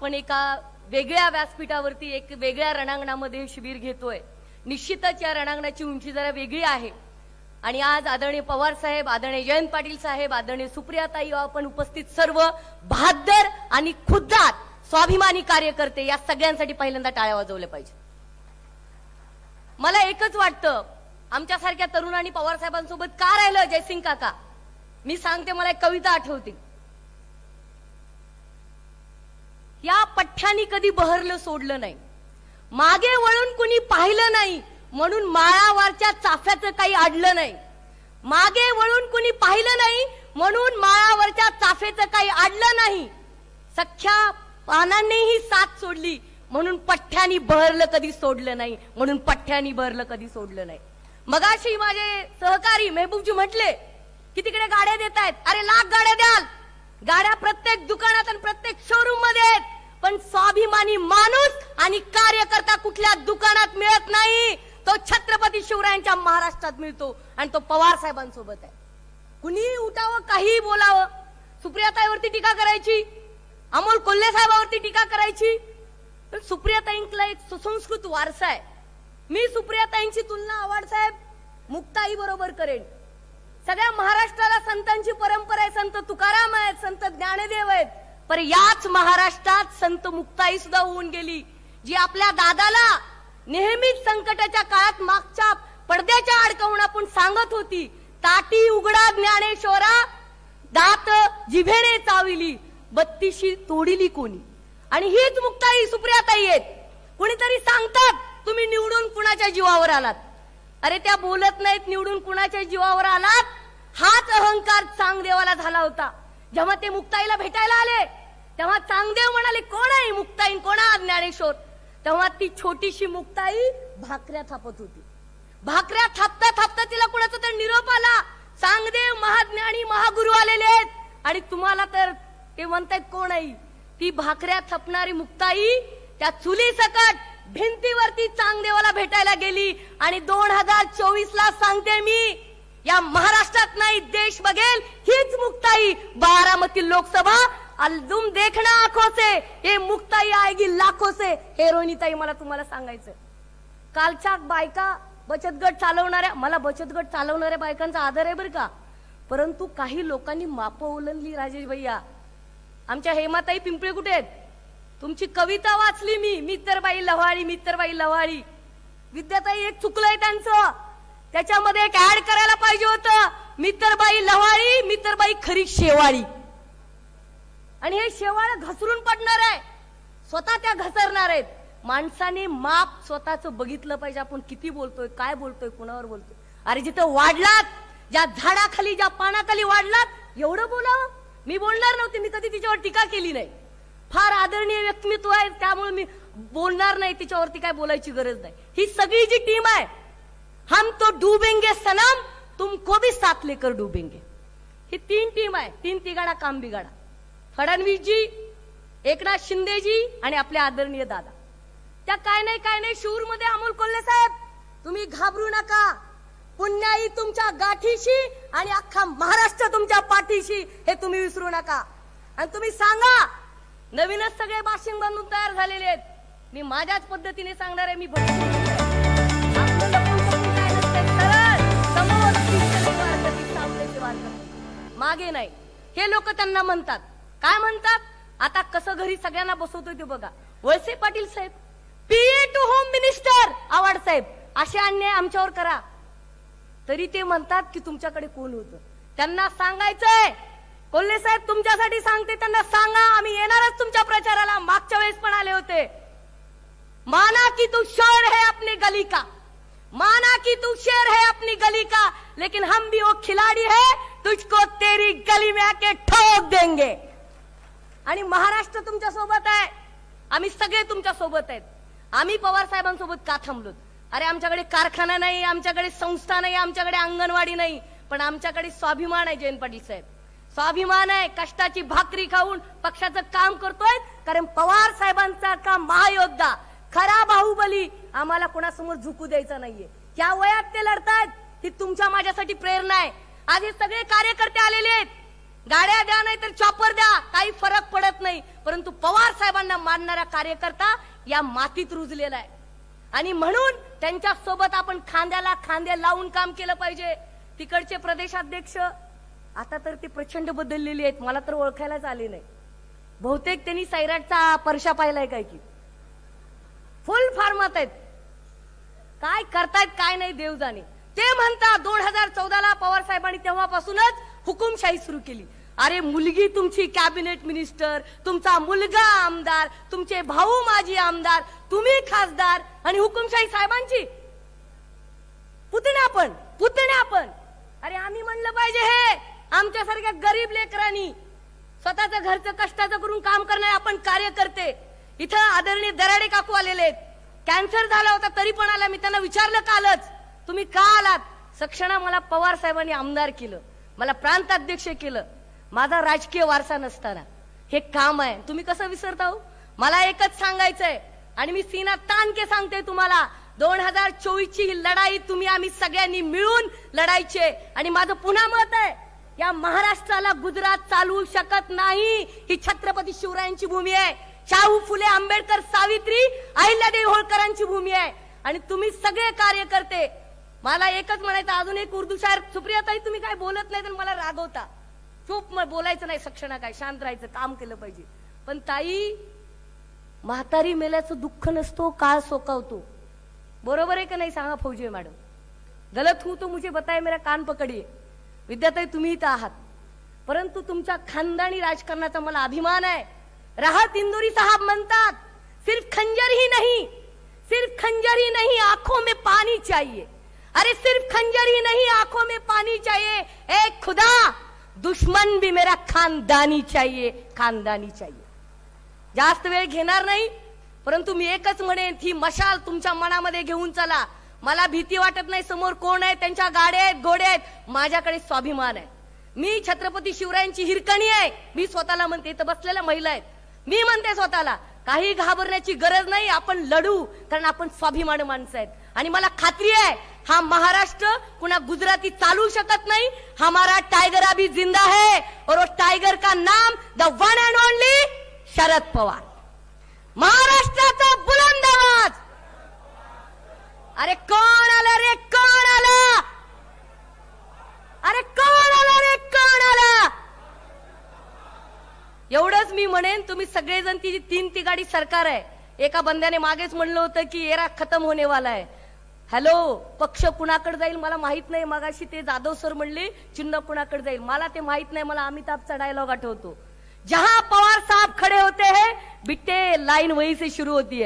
आपण एका वेगळ्या व्यासपीठावरती एक वेगळ्या रणांगणामध्ये शिबिर घेतोय। निश्चितच या रणांगणाची उंची जरा वेगळी आहे आणि आज आदरणीय पवार साहेब, आदरणीय जयंत पाटील साहेब, आदरणीय सुप्रियाताई, आपण उपस्थित सर्व बहादर आणि खुद्दार स्वाभिमानी कार्यकर्ते या सगळ्यांसाठी पहिल्यांदा टाळ्या वाजवल्या पाहिजे। मला एकच वाटतं, आमच्यासारख्या तरुणांनी पवार साहेबांसोबत का राहिलं जयसिंग काका? मी सांगते, मला एक कविता आठवते। या पठ्ठ्यानी कधी बहरलं सोडलं नाही, मागे वळून कुणी पाहिलं नाही, म्हणून माळावरच्या चाफ्याचं काही अडलं नाही। मागे वळून कुणी पाहिलं नाही, म्हणून माळावरच्या चाफ्याचं काही अडलं नाही। सख्या पानांनीही साथ सोडली, म्हणून पठ्ठ्यानी बहरलं कधी सोडलं नाही, म्हणून पठ्ठ्यानी बहरलं कधी सोडलं नाही। मगाशी माझे सहकारी मेहबूबजी म्हटले की तिकडे गाड्या देत आहेत। अरे लाख गाड्या द्याल, गाड्या प्रत्येक दुकानात आणि प्रत्येक शोरूम मध्ये आहेत, पण स्वाभिमानी माणूस आणि कार्यकर्ता कुठल्या दुकानात मिळत नाही, तो छत्रपती शिवरायांच्या महाराष्ट्रात मिळतो आणि तो पवार साहेबांसोबत आहे। कुणी उठावं, काही बोलावं, सुप्रियाताईवरती टीका करायची, अमोल कोल्हे साहेबांवरती टीका करायची, पण सुप्रियाताईंना एक सुसंस्कृत वारसा आहे। मी सुप्रियाताईंची तुलना आव्हाड साहेब मुक्ताई बरोबर करेन। सगळ्या महाराष्ट्राला संतांची परंपरा आहे, संत तुकाराम आहेत, संत ज्ञानदेव आहेत, पण याच महाराष्ट्रात संत मुक्ताई सुद्धा होऊन गेली, जी आपल्या दादाला नेहमीच संकटाच्या काळात मागच्या पडद्याच्या अडकवून आपण सांगत होती, ताटी उघडा ज्ञानेश्वरा, दात जिभेने चाविली, बत्तीशी तोडिली कोणी। आणि हीच मुक्ताई सुप्रियाताई आहेत। कुणीतरी सांगतात तुम्ही निवडून कुणाच्या जीवावर आलात, अरे त्या बोलत नाहीत निवडून कुणाच्या जीवावर आलात, हाच अहंकार चांगदेवाला झाला होता। जेव्हा ते मुक्ताईला भेटायला आले तेव्हा चांगदेव म्हणाले, कोण आहे मुक्ताई, कोण आहे ज्ञानेश्वर? तेव्हा ती छोटीशी मुक्ताई भाकऱ्या थापत होती। भाकऱ्या थापता थापता तिला कुणाचा तर निरोप आला, चांगदेव महाज्ञानी महागुरु आलेले आहेत आणि तुम्हाला तर ते म्हणतायत कोण आहे? ती भाकऱ्या थापणारी मुक्ताई त्या चुली सकट भिंतीवरती चांगदेवाला भेटायला गेली आणि 2024 ला सांगते मी, या महाराष्ट्रात नाही देश बघेल हीच मुक्ताई बारामती लोकसभा तुम देखना आंखों से, ये मुक्ताई आएगी लाखों से। हे रोहिणीताई, मला तुम्हाला सांगायचं, कालच्या बायका बचत गट चालवणाऱ्या, मला बचत गट चालवणाऱ्या बायकांचा आदर आहे बरं का, परंतु काही लोकांनी माप ओलांडली राजेश भैया। आमच्या हेमाताई पिंपळे कुठे आहेत? तुमची कविता वाचली मी, मित्रबाई लव्हाळी, मित्रबाई लव्हाळी। विद्याताई एक चुकलंय त्यांचं, त्याच्यामध्ये एक ऍड करायला पाहिजे होतं, मित्रबाई लव्हाळी, मित्रबाई खरी शेवाळी। आणि हे शेवाळ घसरून पडणार आहे, स्वतः त्या घसरणार आहेत। माणसाने माप स्वतःच बघितलं पाहिजे, आपण किती बोलतोय, काय बोलतोय, कुणावर बोलतोय। अरे जिथं वाढलात, ज्या झाडाखाली, ज्या पानाखाली वाढलात, एवढं बोलावं? मी बोलणार नव्हते, मी कधी तिच्यावर टीका केली नाही, फार आदरणीय व्यक्तिमत्व आहे त्यामुळे मी बोलणार नाही, तिच्यावरती काय बोलायची गरज नाही। ही सगळी जी टीम आहे, हम तो डूबेंगे सनम, तुमको भी साथ लेकर डूबेंगे, ही तीन टीम आहे, तीन तिगाडा काम बिगाडा। फडणवीसजी, एकनाथ शिंदेजी आणि आपले आदरणीय दादा, त्या काय नाही शूर मध्ये अमोल कोल्हे साहेब, तुम्ही घाबरू नका, पुण्याई तुमच्या गाठीशी आणि अख्खा महाराष्ट्र तुमच्या पाठीशी, हे तुम्ही विसरू नका। आणि तुम्ही सांगा, नवीनच सगळे बाशिंग बांधून तयार झालेले आहेत, मी माझ्याच पद्धतीने सांगणार आहे, मी मागे नाही। हे लोक त्यांना म्हणतात, काय म्हणतात? आता कसं घरी सगळ्यांना बसवतोय ते बघा, वळसे पाटील साहेब, PA to home minister Awhad साहेब, असे अन्याय आमच्यावर करा, तरी ते म्हणतात की तुमच्याकडे कोण होतं। त्यांना सांगायचंय, कोल्हे साहेब तुमच्यासाठी सांगते, त्यांना सांगा आम्ही येणारच तुमच्या प्रचाराला, मागच्या वेळेस पण आले होते। माना की तू शेर है अपनी गली का, माना कि तू शेर है अपनी गली का, लेकिन हम भी वो खिलाड़ी है, तुझको तेरी गली में आके ठोक देंगे। आणि महाराष्ट्र तुमच्या सोबत आहे, आम्ही सगळे तुमच्या सोबत आहेत। आम्ही पवार साहेबांसोबत का थांबलो? अरे आमच्याकडे कारखाना नाही, आमच्याकडे संस्था नाही, आमच्याकडे अंगणवाडी नाही, पण आमच्याकडे स्वाभिमान आहे जयंत पाटील साहेब, स्वाभिमान आहे। कष्टाची भाकरी खाऊन पक्षाचं काम करतोय, कारण पवार साहेबांचा का महायोद्धा, खरा बाहुबली आम्हाला कोणासमोर झुकू द्यायचा नाहीये। त्या वयात ते लढतायत, ही तुमच्या माझ्यासाठी प्रेरणा आहे। आज हे सगळे कार्यकर्ते आलेले आहेत, गाड्या द्या नाही तर चॉपर द्या, काही फरक पडत नाही. परंतु पवार साहेबांना मानणारा कार्यकर्ता या मातीत रुजलेला आहे आणि म्हणून त्यांच्या सोबत आपण खांद्याला खांदे लावून काम केलं पाहिजे. तिकडचे प्रदेशाध्यक्ष आता तर ते प्रचंड बदललेले आहेत, मला तर ओळखायलाच आले नाही. बहुतेक त्यांनी सैराटचा परशा पाहिलाय काय की फुल फार्मात आहेत. काय करतायत काय नाही देव जाणे. ते म्हणतात 2014ला पवार साहेबांनी तेव्हापासूनच हुकुमशाही सुरू केली. अरे मुलगी तुमची कॅबिनेट मिनिस्टर, तुमचा मुलगा आमदार, तुमचे भाऊ माजी आमदार, तुम्ही खासदार आणि हुकुमशाही साहेबांची पुतण्या पण. अरे आम्ही म्हणलं पाहिजे हे आमच्यासारख्या गरीब लेकरांनी स्वतःच्या घरचं कष्टाचं करून काम करणारे आपण कार्यकर्ते. इथं आदरणीय दराडे काकू आलेले आहेत. कॅन्सर झाला होता तरी पण आला. मी त्यांना विचारलं कालच तुम्ही का आलात. सक्षणा मला पवार साहेबांनी आमदार केलं, मला प्रांताध्यक्ष केलं, माझा राजकीय वारसा नसताना हे काम आहे. तुम्ही कसं विसरता हो. मला एकच सांगायचंय आणि मी सीना ताण के सांगते तुम्हाला, 2024ची ही लढाई तुम्ही आम्ही सगळ्यांनी मिळून लढायचे. आणि माझं पुन्हा मत आहे या महाराष्ट्राला गुजरात चालवू शकत नाही. ही छत्रपती शिवरायांची भूमी आहे, शाहू फुले आंबेडकर सावित्री अहिल्यादेवी होळकरांची भूमी आहे. आणि तुम्ही सगळे कार्यकर्ते, मला एकच म्हणायचं, अजून एक उर्दू शायर, सुप्रियाताई तुम्ही काय बोलत नाही तर मला रागवता. चूप बोलायचं नाही, सक्षणा काय शांत राहायचं, काम केलं पाहिजे. पण ताई म्हातारी मेल्याचं दुःख नसतो, काळ सोकावतो. बरोबर आहे का नाही सांगा फौजी मॅडम. गलत हूं तो मुझे बताए, मेरा कान पकडिये. विद्याताई तुम्ही इथं आहात, परंतु तुमच्या खानदानी राजकारणाचा मला अभिमान आहे. राहत इंदुरी साहब म्हणतात सिर्फ खंजर ही नहीं आंखों में पानी चाहिए. अरे सिर्फ खंजर ही नहीं आंखों में पानी चाहिए. ए खुदा दुश्मन भी मेरा खानदानी चाहिए. जास्त वेळ घेणार नाही, परंतु मी एकच म्हणेन, ही मशाल तुमच्या मनामध्ये घेऊन चला. मला भीती वाटत नाही. समोर कोण आहे, त्यांच्या गाड्या आहेत, घोडे आहेत. माझ्याकडे स्वाभिमान आहे. मी छत्रपती शिवरायांची हिरकणी आहे. मी स्वतःला म्हणते, इथं बसलेल्या महिला आहेत, मी म्हणते स्वतःला काही घाबरण्याची गरज नाही. आपण लढू, कारण आपण स्वाभिमानी माणसं आहेत. आणि मला खात्री आहे हा महाराष्ट्र कुणा गुजराती चालू शकत नाही. हमारा टाइगर अभी जिंदा है और वो टाइगर का नाम the one end only Sharad Pawar. महाराष्ट्राचा बुलंद आवाज. अरे कोण आलं रे, कोण आलं. अरे कोण आलं रे, कोण आलं. एवढंच मी म्हणेन, तुम्ही सगळेजण ती 3 गाडी सरकार आहे. एका बंद्याने मागेच म्हणलं होतं की एरा खतम होने वाला है. हॅलो, पक्ष कुणाकडे जाईल मला माहित नाही. मगाशी ते जाधव सर म्हणले चिन्ह कुणाकडे जाईल, मला ते माहित नाही. मला अमिताभचा डायलॉग आठवतो, जहां पवार साहब खड़े होते हैं बिट्टे लाइन वहीं से शुरू होती है.